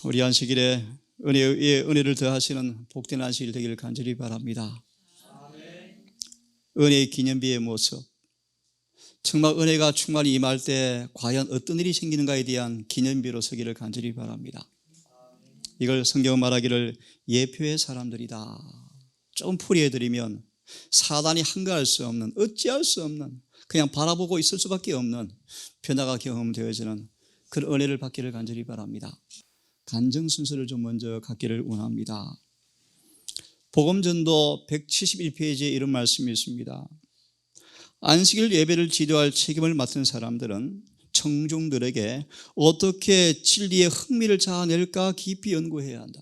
우리 안식일에 은혜에 은혜를 더하시는 복된 안식일 되기를 간절히 바랍니다. 은혜의 기념비의 모습, 정말 은혜가 충만히 임할 때 과연 어떤 일이 생기는가에 대한 기념비로 서기를 간절히 바랍니다. 이걸 성경은 말하기를 예표의 사람들이다. 조금 풀이해드리면 사단이 한가할 수 없는, 어찌할 수 없는, 그냥 바라보고 있을 수밖에 없는 변화가 경험되어지는 그런 은혜를 받기를 간절히 바랍니다. 간증 순서를 좀 먼저 갖기를 원합니다. 복음전도 171페이지에 이런 말씀이 있습니다. 안식일 예배를 지도할 책임을 맡은 사람들은 청중들에게 어떻게 진리의 흥미를 자아낼까 깊이 연구해야 한다.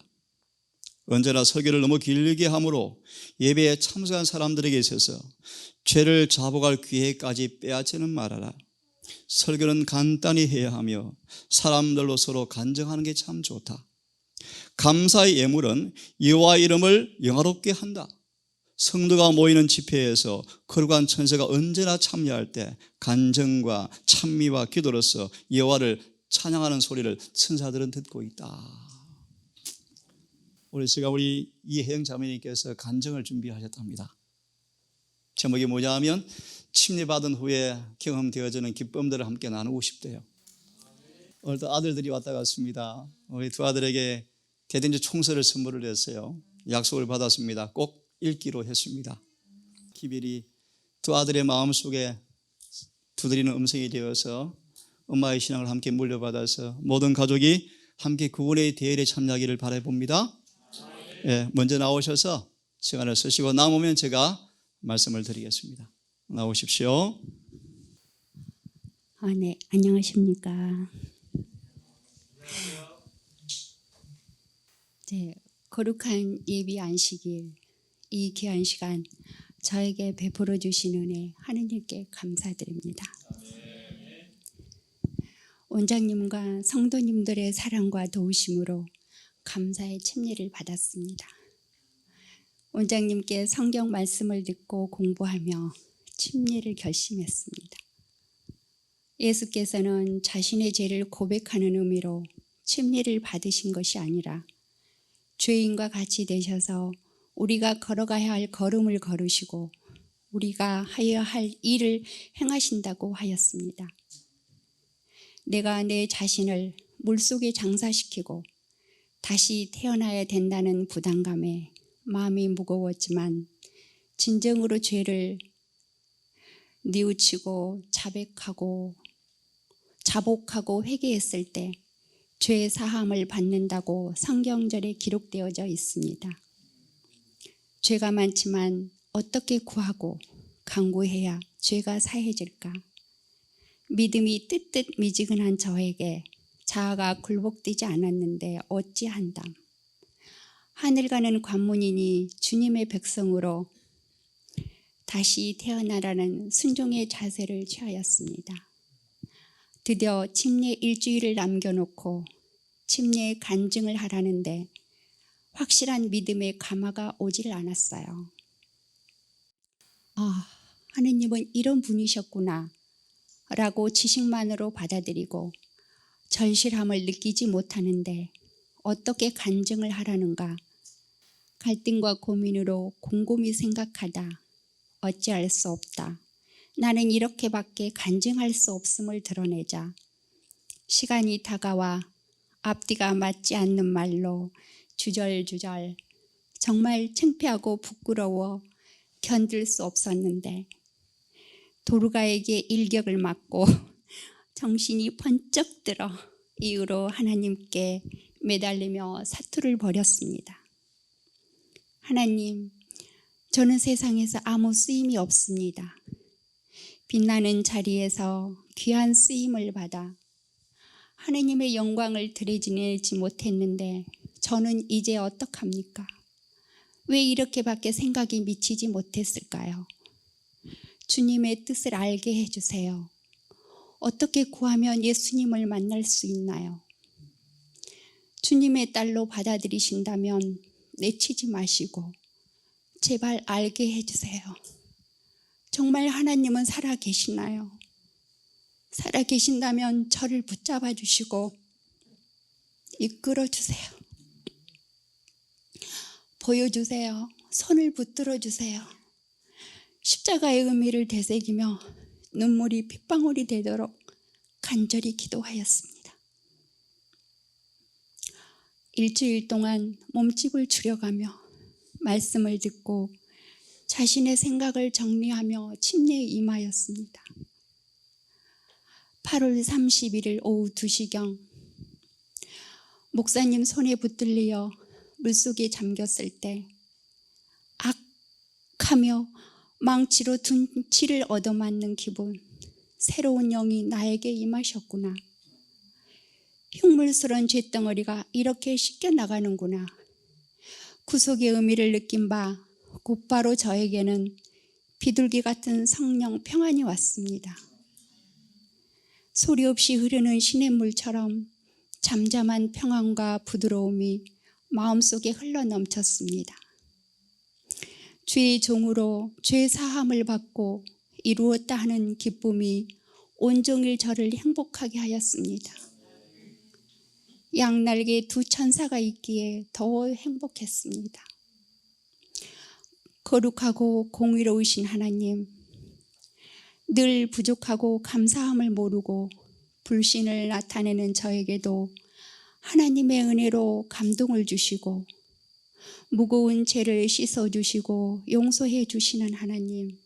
언제나 설교를 너무 길게 함으로 예배에 참석한 사람들에게 있어서 죄를 자복할 기회까지 빼앗지는 말아라. 설교는 간단히 해야 하며 사람들로 서로 간증하는 게 참 좋다. 감사의 예물은 여호와 이름을 영화롭게 한다. 성도가 모이는 집회에서 거룩한 천사가 언제나 참여할 때 간증과 찬미와 기도로서 여호와를 찬양하는 소리를 천사들은 듣고 있다. 우리 이혜영 자매님께서 간증을 준비하셨답니다. 제목이 뭐냐 하면 침례받은 후에 경험되어지는 기쁨들을 함께 나누고 싶대요. 오늘도 아들들이 왔다 갔습니다. 우리 두 아들에게 대대적 총서를 선물을 했어요. 약속을 받았습니다. 꼭 읽기로 했습니다. 기별이 두 아들의 마음속에 두드리는 음성이 되어서 엄마의 신앙을 함께 물려받아서 모든 가족이 함께 구원의 대회에 참여하기를 바라봅니다. 먼저 나오셔서 시간을 쓰시고 남으면 제가 말씀을 드리겠습니다. 나오십시오. 네, 안녕하십니까. 거룩한 예비 안식일, 이 귀한 시간 저에게 베풀어 주신 은혜 하느님께 감사드립니다. 원장님과 성도님들의 사랑과 도우심으로 감사의 침례를 받았습니다. 원장님께 성경 말씀을 듣고 공부하며 침례를 결심했습니다. 예수께서는 자신의 죄를 고백하는 의미로 침례를 받으신 것이 아니라 죄인과 같이 되셔서 우리가 걸어가야 할 걸음을 걸으시고 우리가 하여야 할 일을 행하신다고 하였습니다. 내가 내 자신을 물속에 장사시키고 다시 태어나야 된다는 부담감에 마음이 무거웠지만 진정으로 죄를 뉘우치고 자복하고 회개했을 때 죄 사함을 받는다고 성경절에 기록되어져 있습니다. 죄가 많지만 어떻게 구하고 간구해야 죄가 사해질까? 믿음이 뜨뜻 미지근한 저에게 자아가 굴복되지 않았는데 어찌한담. 하늘 가는 관문이니 주님의 백성으로 다시 태어나라는 순종의 자세를 취하였습니다. 드디어 침례 일주일을 남겨놓고 침례 간증을 하라는데 확실한 믿음의 감화가 오질 않았어요. 하느님은 이런 분이셨구나 라고 지식만으로 받아들이고 절실함을 느끼지 못하는데 어떻게 간증을 하라는가? 갈등과 고민으로 곰곰이 생각하다 어찌할 수 없다. 나는 이렇게밖에 간증할 수 없음을 드러내자 시간이 다가와 앞뒤가 맞지 않는 말로 주절주절 정말 창피하고 부끄러워 견딜 수 없었는데 도르가에게 일격을 맞고 정신이 번쩍 들어 이후로 하나님께 매달리며 사투를 벌였습니다. 하나님, 저는 세상에서 아무 쓰임이 없습니다. 빛나는 자리에서 귀한 쓰임을 받아 하나님의 영광을 드러내지 못했는데 저는 이제 어떡합니까? 왜 이렇게밖에 생각이 미치지 못했을까요? 주님의 뜻을 알게 해주세요. 어떻게 구하면 예수님을 만날 수 있나요? 주님의 딸로 받아들이신다면 내치지 마시고 제발 알게 해주세요. 정말 하나님은 살아계시나요? 살아계신다면 저를 붙잡아 주시고 이끌어 주세요. 보여주세요. 손을 붙들어 주세요. 십자가의 의미를 되새기며 눈물이 핏방울이 되도록 간절히 기도하였습니다. 일주일 동안 몸집을 줄여가며 말씀을 듣고 자신의 생각을 정리하며 침례에 임하였습니다. 8월 31일 오후 2시경 목사님 손에 붙들려 물속에 잠겼을 때 악하며 망치로 둔치를 얻어맞는 기분, 새로운 영이 나에게 임하셨구나. 흉물스러운 쇳덩어리가 이렇게 씻겨나가는구나. 구속의 의미를 느낀 바 곧바로 저에게는 비둘기 같은 성령 평안이 왔습니다. 소리 없이 흐르는 시냇물처럼 잠잠한 평안과 부드러움이 마음속에 흘러넘쳤습니다. 주의 종으로 죄 사함을 받고 이루었다 하는 기쁨이 온종일 저를 행복하게 하였습니다. 양날개 두 천사가 있기에 더 행복했습니다. 거룩하고 공의로우신 하나님, 늘 부족하고 감사함을 모르고 불신을 나타내는 저에게도 하나님의 은혜로 감동을 주시고 무거운 죄를 씻어주시고 용서해 주시는 하나님,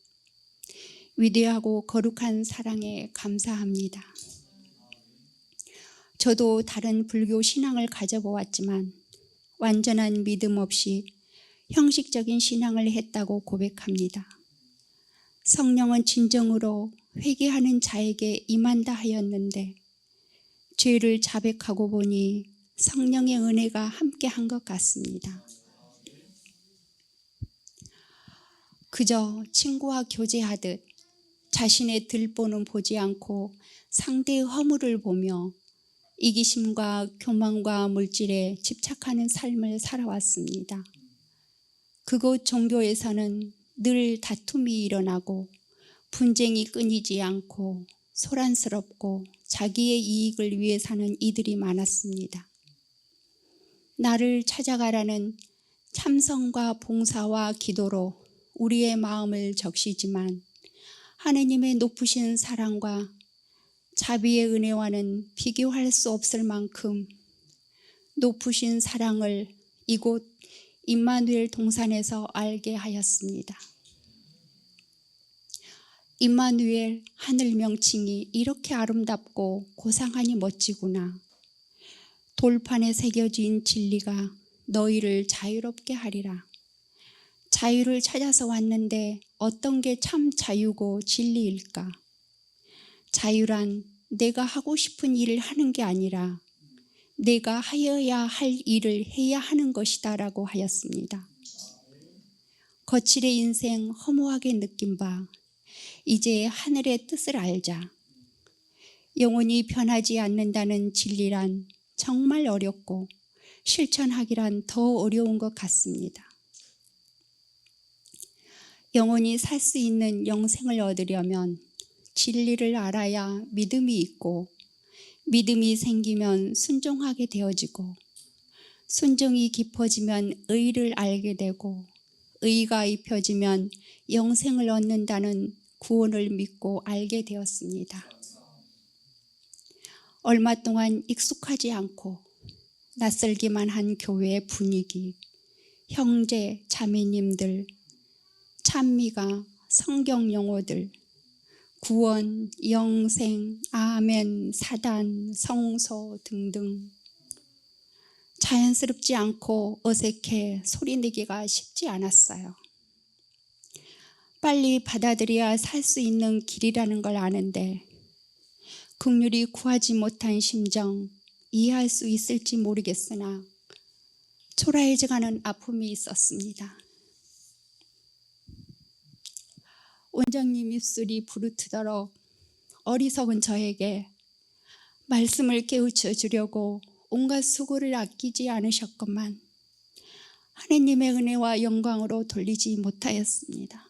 위대하고 거룩한 사랑에 감사합니다. 저도 다른 불교 신앙을 가져보았지만 완전한 믿음 없이 형식적인 신앙을 했다고 고백합니다. 성령은 진정으로 회개하는 자에게 임한다 하였는데 죄를 자백하고 보니 성령의 은혜가 함께한 것 같습니다. 그저 친구와 교제하듯 자신의 들보는 보지 않고 상대의 허물을 보며 이기심과 교만과 물질에 집착하는 삶을 살아왔습니다. 그곳 종교에서는 늘 다툼이 일어나고 분쟁이 끊이지 않고 소란스럽고 자기의 이익을 위해 사는 이들이 많았습니다. 나를 찾아가라는 참성과 봉사와 기도로 우리의 마음을 적시지만 하느님의 높으신 사랑과 자비의 은혜와는 비교할 수 없을 만큼 높으신 사랑을 이곳 임마누엘 동산에서 알게 하였습니다. 임마누엘, 하늘 명칭이 이렇게 아름답고 고상하니 멋지구나. 돌판에 새겨진 진리가 너희를 자유롭게 하리라. 자유를 찾아서 왔는데 어떤 게 참 자유고 진리일까? 자유란 내가 하고 싶은 일을 하는 게 아니라 내가 하여야 할 일을 해야 하는 것이다 라고 하였습니다. 거칠의 인생 허무하게 느낀 바 이제 하늘의 뜻을 알자. 영원히 변하지 않는다는 진리란 정말 어렵고 실천하기란 더 어려운 것 같습니다. 영원히 살 수 있는 영생을 얻으려면 진리를 알아야 믿음이 있고 믿음이 생기면 순종하게 되어지고 순종이 깊어지면 의를 알게 되고 의가 입혀지면 영생을 얻는다는 구원을 믿고 알게 되었습니다. 얼마 동안 익숙하지 않고 낯설기만 한 교회의 분위기, 형제, 자매님들, 찬미가, 성경 용어들, 구원, 영생, 아멘, 사단, 성소 등등 자연스럽지 않고 어색해 소리내기가 쉽지 않았어요. 빨리 받아들여야 살 수 있는 길이라는 걸 아는데 긍휼히 구하지 못한 심정 이해할 수 있을지 모르겠으나 초라해져가는 아픔이 있었습니다. 원장님 입술이 부르트도록 어리석은 저에게 말씀을 깨우쳐 주려고 온갖 수고를 아끼지 않으셨건만 하느님의 은혜와 영광으로 돌리지 못하였습니다.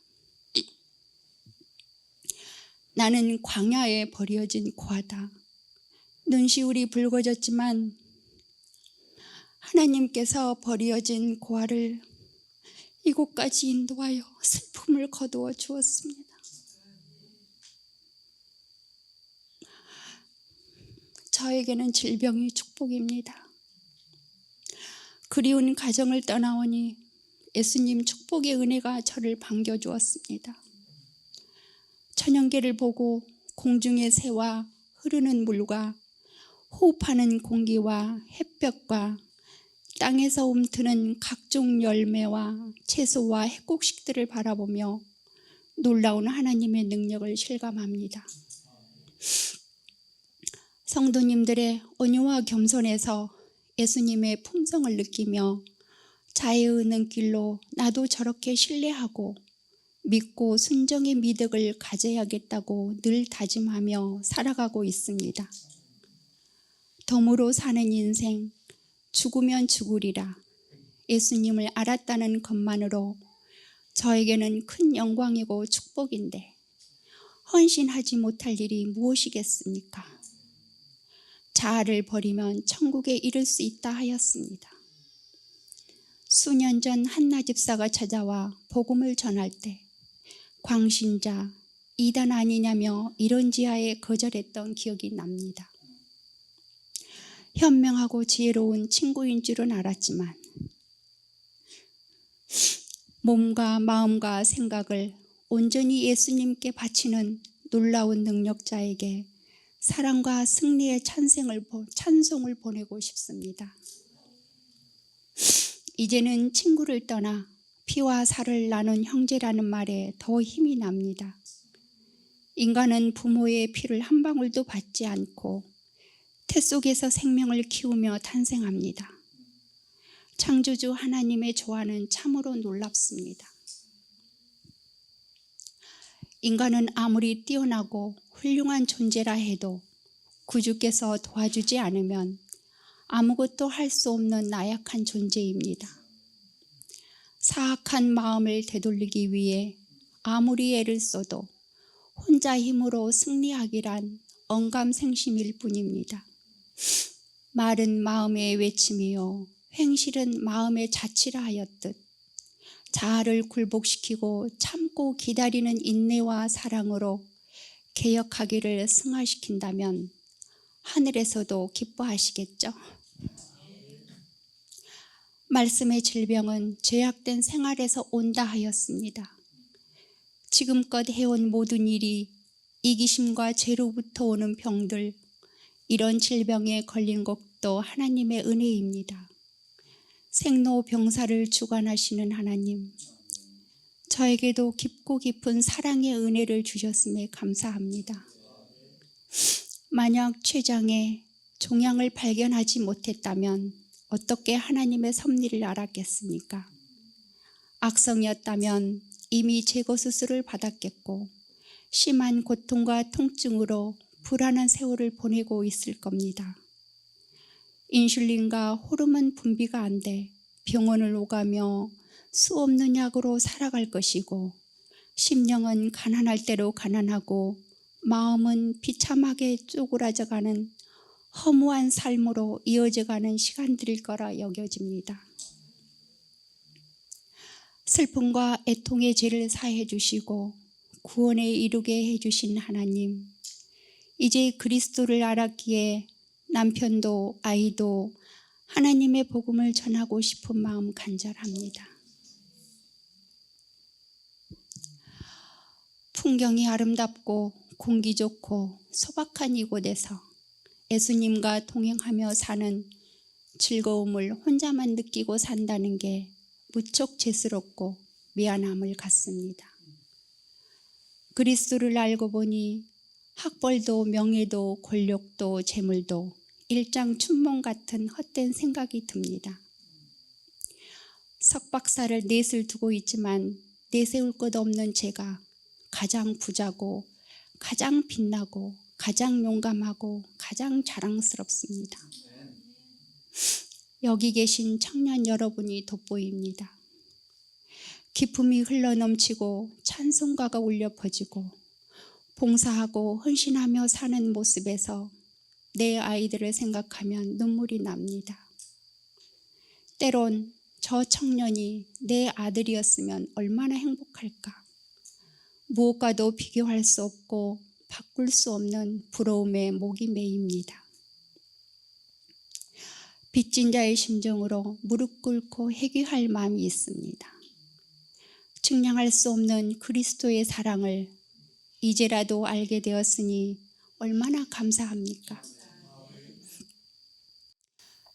나는 광야에 버려진 고아다. 눈시울이 붉어졌지만 하나님께서 버려진 고아를 이곳까지 인도하여 슬픔을 거두어 주었습니다. 저에게는 질병이 축복입니다. 그리운 가정을 떠나오니 예수님 축복의 은혜가 저를 반겨주었습니다. 천연계를 보고 공중의 새와 흐르는 물과 호흡하는 공기와 햇볕과 땅에서 움트는 각종 열매와 채소와 핵곡식들을 바라보며 놀라운 하나님의 능력을 실감합니다. 성도님들의 온유와 겸손에서 예수님의 품성을 느끼며 자애의 눈길로 나도 저렇게 신뢰하고 믿고 순종의 미덕을 가져야겠다고 늘 다짐하며 살아가고 있습니다. 덤으로 사는 인생, 죽으면 죽으리라 예수님을 알았다는 것만으로 저에게는 큰 영광이고 축복인데 헌신하지 못할 일이 무엇이겠습니까? 자아를 버리면 천국에 이를 수 있다 하였습니다. 수년 전 한나 집사가 찾아와 복음을 전할 때 광신자, 이단 아니냐며 이런 지하에 거절했던 기억이 납니다. 현명하고 지혜로운 친구인 줄은 알았지만 몸과 마음과 생각을 온전히 예수님께 바치는 놀라운 능력자에게 사랑과 승리의 찬송을 보내고 싶습니다. 이제는 친구를 떠나 피와 살을 나눈 형제라는 말에 더 힘이 납니다. 인간은 부모의 피를 한 방울도 받지 않고 태 속에서 생명을 키우며 탄생합니다. 창조주 하나님의 조화는 참으로 놀랍습니다. 인간은 아무리 뛰어나고 훌륭한 존재라 해도 구주께서 도와주지 않으면 아무것도 할 수 없는 나약한 존재입니다. 사악한 마음을 되돌리기 위해 아무리 애를 써도 혼자 힘으로 승리하기란 언감생심일 뿐입니다. 말은 마음의 외침이요 행실은 마음의 자치라 하였듯 자아를 굴복시키고 참고 기다리는 인내와 사랑으로 개혁하기를 승화시킨다면 하늘에서도 기뻐하시겠죠. 말씀의 질병은 죄악된 생활에서 온다 하였습니다. 지금껏 해온 모든 일이 이기심과 죄로부터 오는 병들, 이런 질병에 걸린 것도 하나님의 은혜입니다. 생로병사를 주관하시는 하나님, 저에게도 깊고 깊은 사랑의 은혜를 주셨음에 감사합니다. 만약 췌장에 종양을 발견하지 못했다면 어떻게 하나님의 섭리를 알았겠습니까? 악성이었다면 이미 제거 수술을 받았겠고 심한 고통과 통증으로 불안한 세월을 보내고 있을 겁니다. 인슐린과 호르몬 분비가 안 돼 병원을 오가며 수없는 약으로 살아갈 것이고 심령은 가난할 대로 가난하고 마음은 비참하게 쪼그라져가는 허무한 삶으로 이어져가는 시간들일 거라 여겨집니다. 슬픔과 애통의 죄를 사해 주시고 구원에 이르게 해주신 하나님, 이제 그리스도를 알았기에 남편도 아이도 하나님의 복음을 전하고 싶은 마음 간절합니다. 풍경이 아름답고 공기 좋고 소박한 이곳에서 예수님과 동행하며 사는 즐거움을 혼자만 느끼고 산다는 게 무척 죄스럽고 미안함을 갖습니다. 그리스도를 알고 보니 학벌도 명예도 권력도 재물도 일장춘몽 같은 헛된 생각이 듭니다. 석박사를 넷을 두고 있지만 내세울 것 없는 제가 가장 부자고 가장 빛나고 가장 용감하고 가장 자랑스럽습니다. 여기 계신 청년 여러분이 돋보입니다. 기쁨이 흘러넘치고 찬송가가 울려 퍼지고 봉사하고 헌신하며 사는 모습에서 내 아이들을 생각하면 눈물이 납니다. 때론 저 청년이 내 아들이었으면 얼마나 행복할까. 무엇과도 비교할 수 없고 바꿀 수 없는 부러움에 목이 메입니다. 빚진 자의 심정으로 무릎 꿇고 회개할 마음이 있습니다. 측량할 수 없는 그리스도의 사랑을 이제라도 알게 되었으니 얼마나 감사합니까?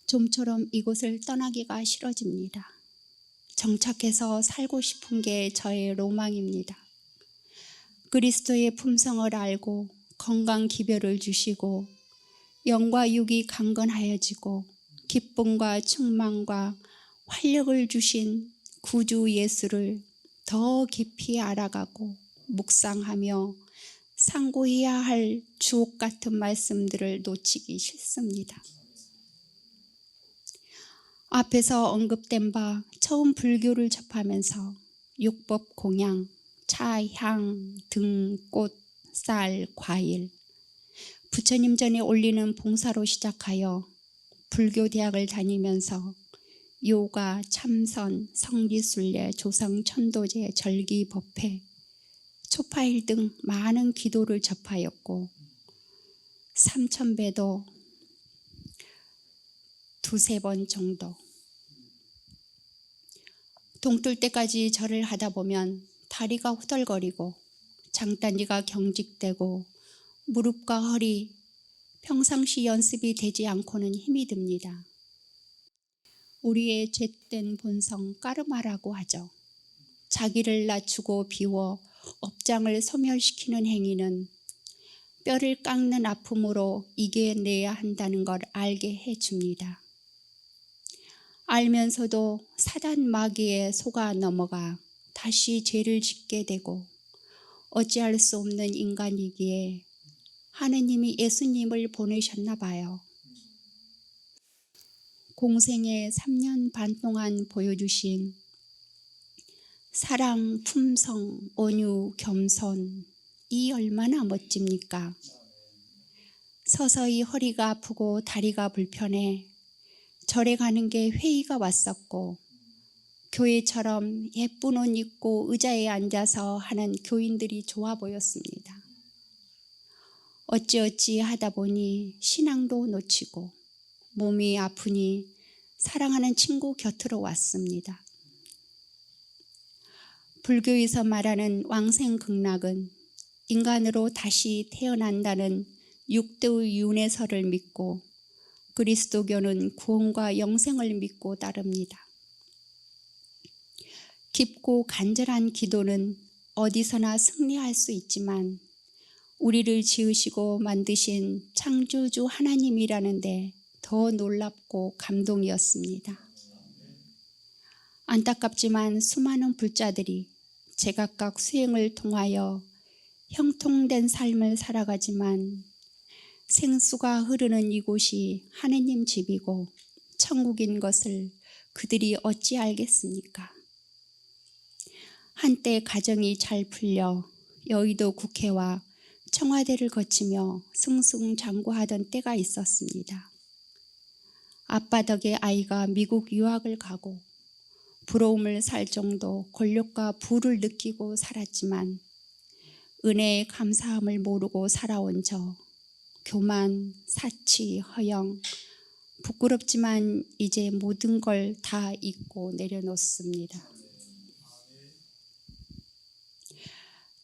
좀처럼 이곳을 떠나기가 싫어집니다. 정착해서 살고 싶은 게 저의 로망입니다. 그리스도의 품성을 알고 건강 기별을 주시고 영과 육이 강건하여지고 기쁨과 충만과 활력을 주신 구주 예수를 더 깊이 알아가고 묵상하며 상고해야 할 주옥 같은 말씀들을 놓치기 싫습니다. 앞에서 언급된 바 처음 불교를 접하면서 육법 공양, 차, 향, 등, 꽃, 쌀, 과일, 부처님 전에 올리는 봉사로 시작하여 불교 대학을 다니면서 요가, 참선, 성지순례, 조성, 천도제, 절기, 법회, 초파일 등 많은 기도를 접하였고 삼천배도 두세 번 정도. 동뜰 때까지 절을 하다 보면 다리가 후덜거리고 장단지가 경직되고 무릎과 허리, 평상시 연습이 되지 않고는 힘이 듭니다. 우리의 죄된 본성 까르마라고 하죠. 자기를 낮추고 비워 업장을 소멸시키는 행위는 뼈를 깎는 아픔으로 이겨내야 한다는 걸 알게 해줍니다. 알면서도 사단 마귀에 속아 넘어가 다시 죄를 짓게 되고 어찌할 수 없는 인간이기에 하느님이 예수님을 보내셨나 봐요. 공생의 3년 반 동안 보여주신 사랑, 품성, 온유, 겸손, 이 얼마나 멋집니까? 서서히 허리가 아프고 다리가 불편해 절에 가는 게 회의가 왔었고 교회처럼 예쁜 옷 입고 의자에 앉아서 하는 교인들이 좋아 보였습니다. 어찌어찌 하다 보니 신앙도 놓치고 몸이 아프니 사랑하는 친구 곁으로 왔습니다. 불교에서 말하는 왕생극락은 인간으로 다시 태어난다는 6대의 윤회설을 믿고 그리스도교는 구원과 영생을 믿고 따릅니다. 깊고 간절한 기도는 어디서나 승리할 수 있지만 우리를 지으시고 만드신 창조주 하나님이라는데 더 놀랍고 감동이었습니다. 안타깝지만 수많은 불자들이 제각각 수행을 통하여 형통된 삶을 살아가지만 생수가 흐르는 이곳이 하느님 집이고 천국인 것을 그들이 어찌 알겠습니까? 한때 가정이 잘 풀려 여의도 국회와 청와대를 거치며 승승장구하던 때가 있었습니다. 아빠 덕에 아이가 미국 유학을 가고 부러움을 살 정도 권력과 부를 느끼고 살았지만 은혜의 감사함을 모르고 살아온 저 교만, 사치, 허영, 부끄럽지만 이제 모든 걸 다 잊고 내려놓습니다.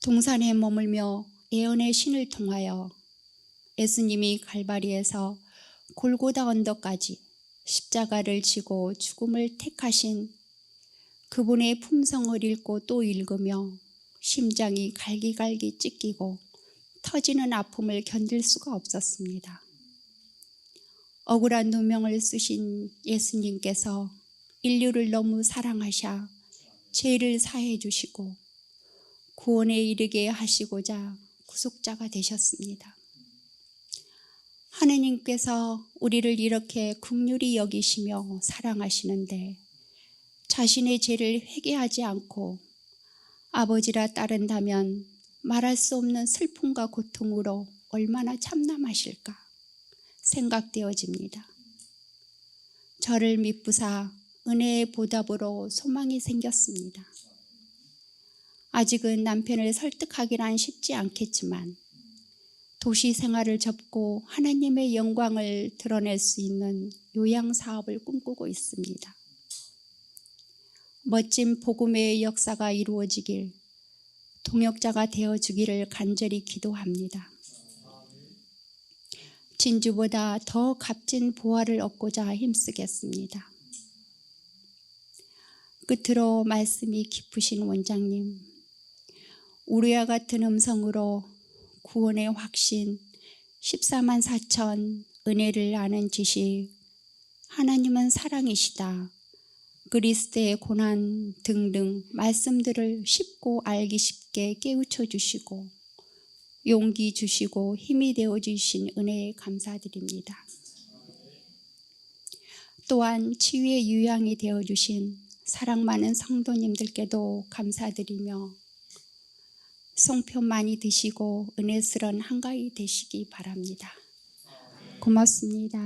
동산에 머물며 예언의 신을 통하여 예수님이 갈바리에서 골고다 언덕까지 십자가를 지고 죽음을 택하신 그분의 품성을 읽고 또 읽으며 심장이 갈기갈기 찢기고 터지는 아픔을 견딜 수가 없었습니다. 억울한 누명을 쓰신 예수님께서 인류를 너무 사랑하셔 죄를 사해 주시고 구원에 이르게 하시고자 구속자가 되셨습니다. 하느님께서 우리를 이렇게 긍휼히 여기시며 사랑하시는데 자신의 죄를 회개하지 않고 아버지라 따른다면 말할 수 없는 슬픔과 고통으로 얼마나 참담하실까 생각되어집니다. 저를 믿부사 은혜의 보답으로 소망이 생겼습니다. 아직은 남편을 설득하기란 쉽지 않겠지만 도시 생활을 접고 하나님의 영광을 드러낼 수 있는 요양 사업을 꿈꾸고 있습니다. 멋진 복음의 역사가 이루어지길, 동역자가 되어주기를 간절히 기도합니다. 진주보다 더 값진 보화를 얻고자 힘쓰겠습니다. 끝으로 말씀이 깊으신 원장님, 우리와 같은 음성으로 구원의 확신, 14만 4천 은혜를 아는 지식, 하나님은 사랑이시다, 그리스도의 고난 등등 말씀들을 쉽고 알기 쉽게 깨우쳐 주시고 용기 주시고 힘이 되어 주신 은혜에 감사드립니다. 또한 치유의 유양이 되어 주신 사랑 많은 성도님들께도 감사드리며 송편 많이 드시고 은혜스런 한가위 되시기 바랍니다. 고맙습니다.